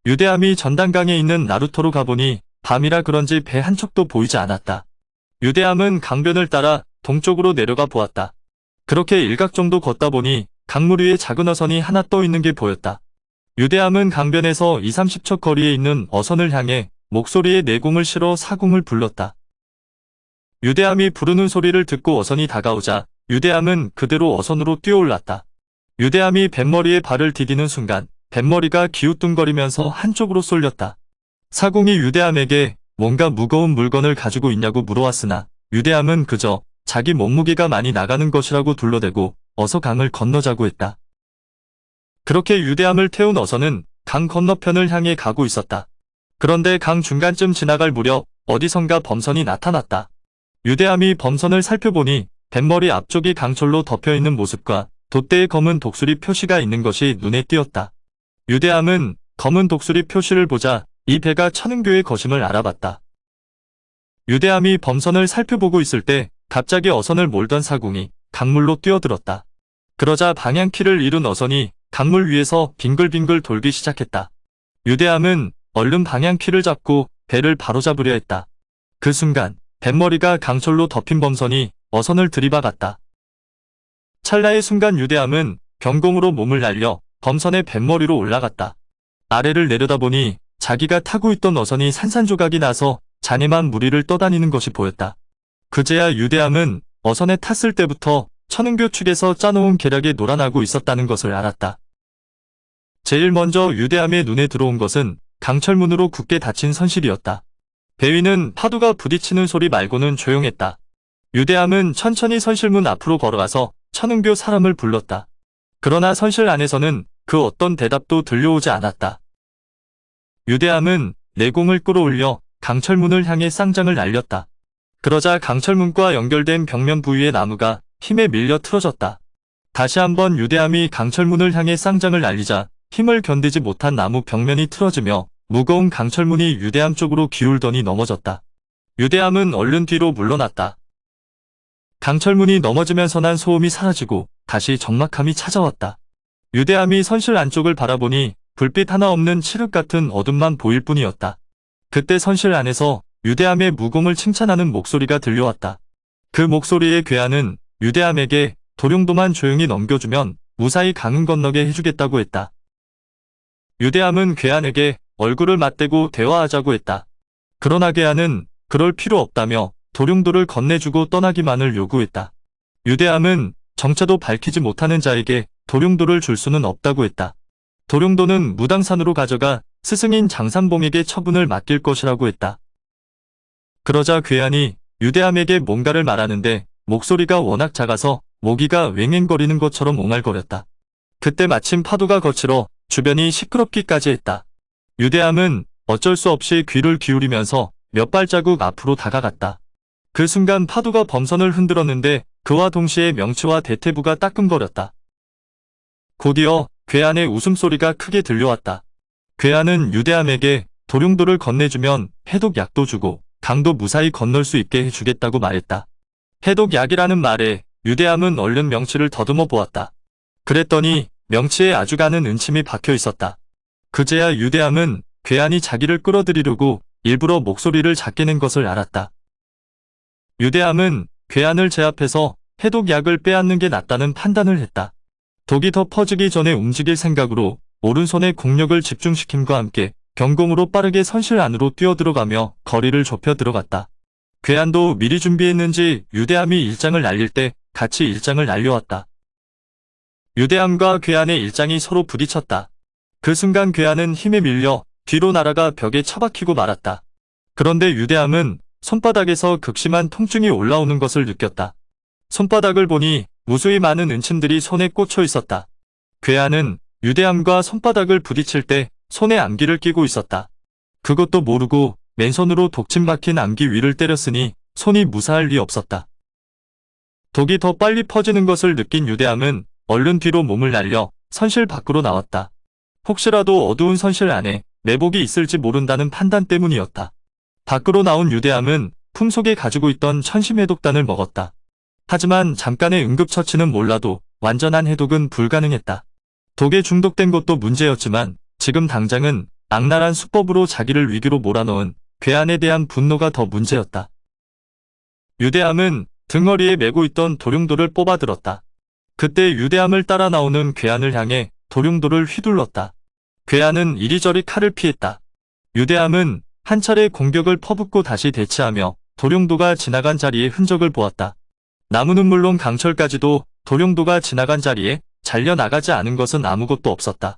유대함이 전단강에 있는 나루토로 가보니 밤이라 그런지 배 한 척도 보이지 않았다. 유대함은 강변을 따라 동쪽으로 내려가 보았다. 그렇게 일각 정도 걷다 보니 강물 위에 작은 어선이 하나 떠 있는 게 보였다. 유대함은 강변에서 20-30척 거리에 있는 어선을 향해 목소리에 내공을 실어 사공을 불렀다. 유대함이 부르는 소리를 듣고 어선이 다가오자 유대함은 그대로 어선으로 뛰어올랐다. 유대함이 뱃머리에 발을 디디는 순간 뱃머리가 기우뚱거리면서 한쪽으로 쏠렸다. 사공이 유대함에게 뭔가 무거운 물건을 가지고 있냐고 물어왔으나 유대함은 그저 자기 몸무게가 많이 나가는 것이라고 둘러대고 어서 강을 건너자고 했다. 그렇게 유대함을 태운 어선은 강 건너편을 향해 가고 있었다. 그런데 강 중간쯤 지나갈 무렵 어디선가 범선이 나타났다. 유대함이 범선을 살펴보니 뱃머리 앞쪽이 강철로 덮여있는 모습과 돛대에 검은 독수리 표시가 있는 것이 눈에 띄었다. 유대함은 검은 독수리 표시를 보자 이 배가 천은교의 것임을 알아봤다. 유대함이 범선을 살펴보고 있을 때 갑자기 어선을 몰던 사공이 강물로 뛰어들었다. 그러자 방향키를 잃은 어선이 강물 위에서 빙글빙글 돌기 시작했다. 유대함은 얼른 방향키를 잡고 배를 바로잡으려 했다. 그 순간 뱃머리가 강철로 덮인 범선이 어선을 들이박았다. 찰나의 순간 유대함은 경공으로 몸을 날려 범선의 뱃머리로 올라갔다. 아래를 내려다보니 자기가 타고 있던 어선이 산산조각이 나서 자네만 무리를 떠다니는 것이 보였다. 그제야 유대함은 어선에 탔을 때부터 천은교 측에서 짜놓은 계략에 놀아나고 있었다는 것을 알았다. 제일 먼저 유대함의 눈에 들어온 것은 강철문으로 굳게 닫힌 선실이었다. 배 위는 파도가 부딪히는 소리 말고는 조용했다. 유대함은 천천히 선실문 앞으로 걸어가서 천은교 사람을 불렀다. 그러나 선실 안에서는 그 어떤 대답도 들려오지 않았다. 유대함은 내공을 끌어올려 강철문을 향해 쌍장을 날렸다. 그러자 강철문과 연결된 벽면 부위의 나무가 힘에 밀려 틀어졌다. 다시 한번 유대함이 강철문을 향해 쌍장을 날리자 힘을 견디지 못한 나무 벽면이 틀어지며 무거운 강철문이 유대함 쪽으로 기울더니 넘어졌다. 유대함은 얼른 뒤로 물러났다. 강철문이 넘어지면서 난 소음이 사라지고 다시 적막함이 찾아왔다. 유대함이 선실 안쪽을 바라보니 불빛 하나 없는 칠흑 같은 어둠만 보일 뿐이었다. 그때 선실 안에서 유대함의 무공을 칭찬하는 목소리가 들려왔다. 그 목소리의 괴한은 유대함에게 도룡도만 조용히 넘겨주면 무사히 강은 건너게 해주겠다고 했다. 유대함은 괴한에게 얼굴을 맞대고 대화하자고 했다. 그러나 괴한은 그럴 필요 없다며 도룡도를 건네주고 떠나기만을 요구했다. 유대함은 정체도 밝히지 못하는 자에게 도룡도를 줄 수는 없다고 했다. 도룡도는 무당산으로 가져가 스승인 장산봉에게 처분을 맡길 것이라고 했다. 그러자 괴한이 유대함에게 뭔가를 말하는데 목소리가 워낙 작아서 모기가 왱왱거리는 것처럼 옹알거렸다. 그때 마침 파도가 거칠어 주변이 시끄럽기까지 했다. 유대함은 어쩔 수 없이 귀를 기울이면서 몇 발자국 앞으로 다가갔다. 그 순간 파도가 범선을 흔들었는데 그와 동시에 명치와 대퇴부가 따끔거렸다. 곧이어 괴한의 웃음소리가 크게 들려왔다. 괴한은 유대함에게 도룡도를 건네주면 해독약도 주고 강도 무사히 건널 수 있게 해주겠다고 말했다. 해독약이라는 말에 유대함은 얼른 명치를 더듬어 보았다. 그랬더니 명치에 아주 가는 은침이 박혀 있었다. 그제야 유대함은 괴한이 자기를 끌어들이려고 일부러 목소리를 작게 낸 것을 알았다. 유대함은 괴한을 제압해서 해독약을 빼앗는 게 낫다는 판단을 했다. 독이 더 퍼지기 전에 움직일 생각으로 오른손에 공력을 집중시킴과 함께 경공으로 빠르게 선실 안으로 뛰어들어가며 거리를 좁혀 들어갔다. 괴한도 미리 준비했는지 유대함이 일장을 날릴 때 같이 일장을 날려왔다. 유대함과 괴한의 일장이 서로 부딪혔다. 그 순간 괴한은 힘에 밀려 뒤로 날아가 벽에 처박히고 말았다. 그런데 유대함은 손바닥에서 극심한 통증이 올라오는 것을 느꼈다. 손바닥을 보니 무수히 많은 은침들이 손에 꽂혀 있었다. 괴한은 유대함과 손바닥을 부딪힐 때 손에 암기를 끼고 있었다. 그것도 모르고 맨손으로 독침 박힌 암기 위를 때렸으니 손이 무사할 리 없었다. 독이 더 빨리 퍼지는 것을 느낀 유대함은 얼른 뒤로 몸을 날려 선실 밖으로 나왔다. 혹시라도 어두운 선실 안에 내복이 있을지 모른다는 판단 때문이었다. 밖으로 나온 유대함은 품속에 가지고 있던 천심해독단을 먹었다. 하지만 잠깐의 응급처치는 몰라도 완전한 해독은 불가능했다. 독에 중독된 것도 문제였지만 지금 당장은 악랄한 수법으로 자기를 위기로 몰아넣은 괴한에 대한 분노가 더 문제였다. 유대함은 등허리에 메고 있던 도룡도를 뽑아들었다. 그때 유대함을 따라 나오는 괴한을 향해 도룡도를 휘둘렀다. 괴한은 이리저리 칼을 피했다. 유대함은 한 차례 공격을 퍼붓고 다시 대치하며 도룡도가 지나간 자리에 흔적을 보았다. 나무는 물론 강철까지도 도룡도가 지나간 자리에 잘려나가지 않은 것은 아무것도 없었다.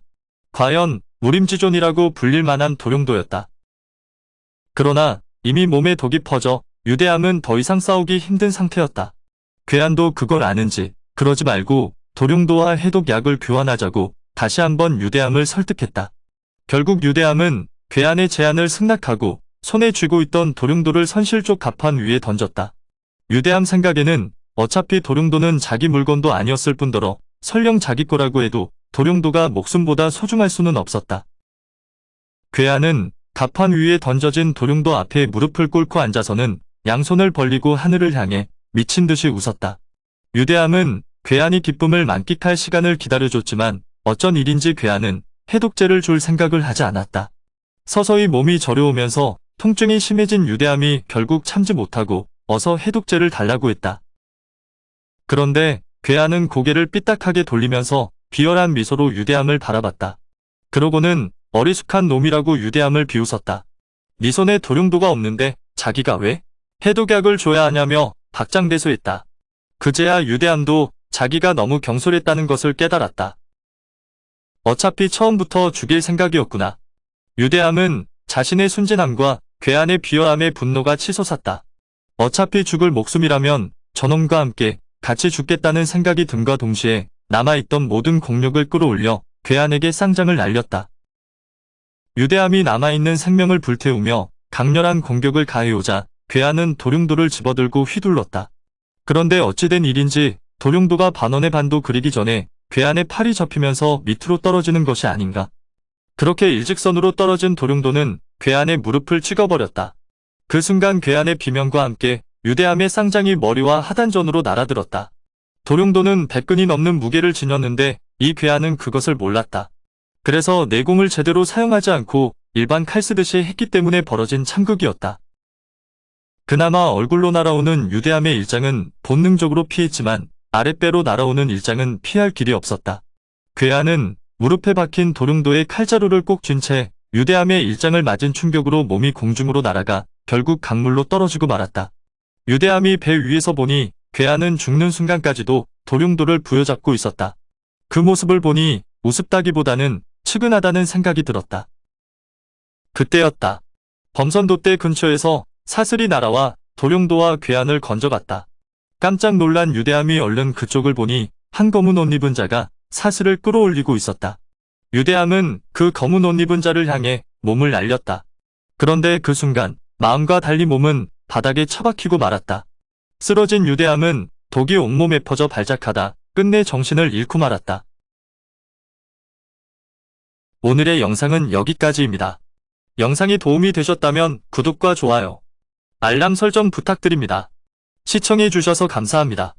과연 무림지존이라고 불릴 만한 도룡도였다. 그러나 이미 몸에 독이 퍼져 유대함은 더 이상 싸우기 힘든 상태였다. 괴한도 그걸 아는지 그러지 말고 도룡도와 해독약을 교환하자고 다시 한번 유대함을 설득했다. 결국 유대함은 괴한의 제안을 승낙하고 손에 쥐고 있던 도룡도를 선실 쪽 갑판 위에 던졌다. 유대함 생각에는 어차피 도룡도는 자기 물건도 아니었을 뿐더러 설령 자기 거라고 해도 도룡도가 목숨보다 소중할 수는 없었다. 괴한은 갑판 위에 던져진 도룡도 앞에 무릎을 꿇고 앉아서는 양손을 벌리고 하늘을 향해 미친 듯이 웃었다. 유대함은 괴한이 기쁨을 만끽할 시간을 기다려줬지만 어쩐 일인지 괴한은 해독제를 줄 생각을 하지 않았다. 서서히 몸이 저려오면서 통증이 심해진 유대함이 결국 참지 못하고 어서 해독제를 달라고 했다. 그런데 괴한은 고개를 삐딱하게 돌리면서 비열한 미소로 유대함을 바라봤다. 그러고는 어리숙한 놈이라고 유대함을 비웃었다. 네 손에 도룡도가 없는데 자기가 왜 해독약을 줘야 하냐며 박장대소했다. 그제야 유대함도 자기가 너무 경솔했다는 것을 깨달았다. 어차피 처음부터 죽일 생각이었구나. 유대함은 자신의 순진함과 괴한의 비열함에 분노가 치솟았다. 어차피 죽을 목숨이라면 저놈과 함께 같이 죽겠다는 생각이 듦과 동시에 남아있던 모든 공력을 끌어올려 괴한에게 쌍장을 날렸다. 유대함이 남아있는 생명을 불태우며 강렬한 공격을 가해오자 괴한은 도룡도를 집어들고 휘둘렀다. 그런데 어찌된 일인지 도룡도가 반원의 반도 그리기 전에 괴한의 팔이 접히면서 밑으로 떨어지는 것이 아닌가. 그렇게 일직선으로 떨어진 도룡도는 괴한의 무릎을 찍어버렸다. 그 순간 괴한의 비명과 함께 유대함의 쌍장이 머리와 하단전으로 날아들었다. 도룡도는 100근이 넘는 무게를 지녔는데 이 괴한은 그것을 몰랐다. 그래서 내공을 제대로 사용하지 않고 일반 칼 쓰듯이 했기 때문에 벌어진 참극이었다. 그나마 얼굴로 날아오는 유대함의 일장은 본능적으로 피했지만 아랫배로 날아오는 일장은 피할 길이 없었다. 괴한은 무릎에 박힌 도룡도의 칼자루를 꼭 쥔 채 유대함의 일장을 맞은 충격으로 몸이 공중으로 날아가 결국 강물로 떨어지고 말았다. 유대함이 배 위에서 보니 괴한은 죽는 순간까지도 도룡도를 부여잡고 있었다. 그 모습을 보니 우습다기보다는 측은하다는 생각이 들었다. 그때였다. 범선도대 근처에서 사슬이 날아와 도룡도와 괴한을 건져갔다. 깜짝 놀란 유대함이 얼른 그쪽을 보니 한 검은 옷 입은 자가 사슬을 끌어올리고 있었다. 유대함은 그 검은 옷 입은 자를 향해 몸을 날렸다. 그런데 그 순간 마음과 달리 몸은 바닥에 처박히고 말았다. 쓰러진 유대함은 독이 온몸에 퍼져 발작하다 끝내 정신을 잃고 말았다. 오늘의 영상은 여기까지입니다. 영상이 도움이 되셨다면 구독과 좋아요, 알람 설정 부탁드립니다. 시청해주셔서 감사합니다.